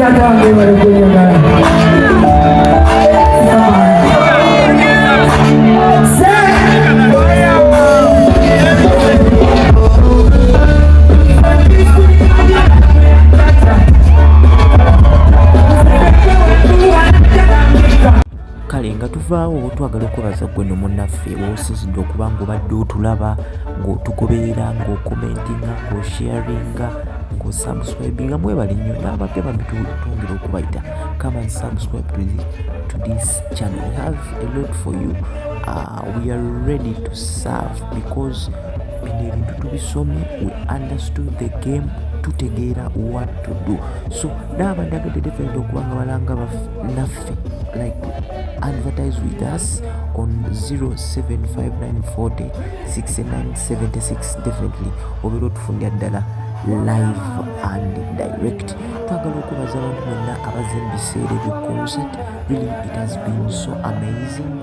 kale nga tuvaawo twagala okwebaza gwe no munnaffe wosinzidde okuba ng'obadde otulaba ng'otugoberera ng'okomentinga ng'osharinga ng'osubscribinga mwebale nnyo n'abapya bambi twongera okubayita come and subscribe to this channel. We have a lot for you. We are ready to serve because bino ebintu tubisomye, we understood the game, tutegeera what to do. So n'abandagadde definitely okuba nga balanga naffe like advertise with us on 0759406976 definitely obeera otufundira ddala live and direct. Twagala okubaza abantu bonna abaze mu biseera ebyo concert, really it has been so amazing.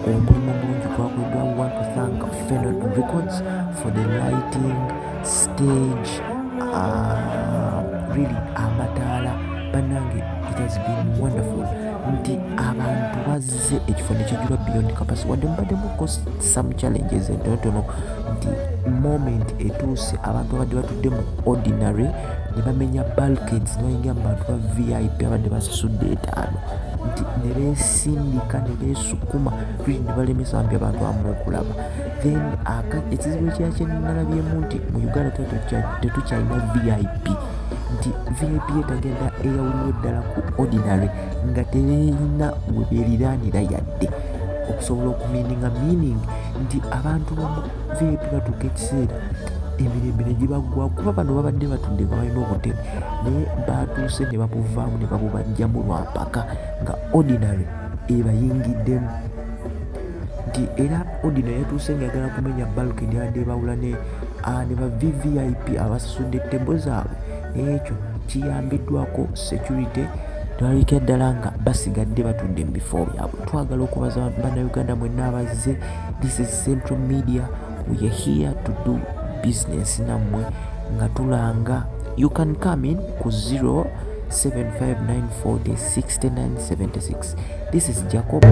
Omulimu omulungi gwakoleddwa. We want to thank Phenon Records for the lighting, stage, really amataala bannange, it has been wonderful. Nti abantu bazze ekifo nekyejjula beyond capacity wadde mubaddemu some challenges entonotono nti moment etuuse abantu abadde batudde mu ordinary ne bamenya bulkheads ne bayingira mu bantu ba VIP abadde basasudde etaano nti ne beesindika ne beesukuma really ne balemesa bambi abantu amu okulaba. Then ekizibu ekira kyenalabyemu nti mu Uganda tetukyalina VIP nti VIP etagenda eyawuliwo ddala ku ordinary nga terina we beeriraanira yadde okusobola okumininga meaning nti abantu bamu VIP batuuka ekiseera emirembe ne gibagwa kuba bano babadde batudde nga balina obutebe naye batuuse ne babuvaamu ne babubajjamu lwampaka nga ordinary ebayingiddemu nti era ordinary yatuuse nga yagala kumenya bulkhead yabadde ebawula ne ba VVIP abasasudde tebo zaabwe. Ekyo kiyambiddwako security twalabikira ddala nga basigadde batudde mu bifo byabwe. Twagala okubaza bannayuganda mwenna abazze, this is Central Media, we are here to do business nammwe nga tulanga. You can come in ku 0759406976. This is Jacob.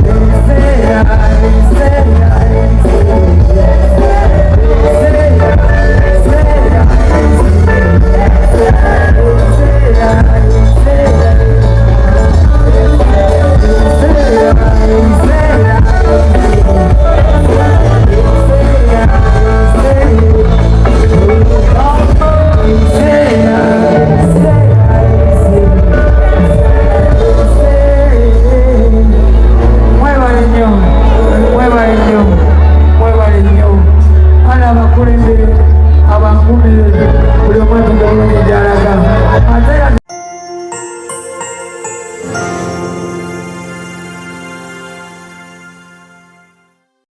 Abakulembere abangumireza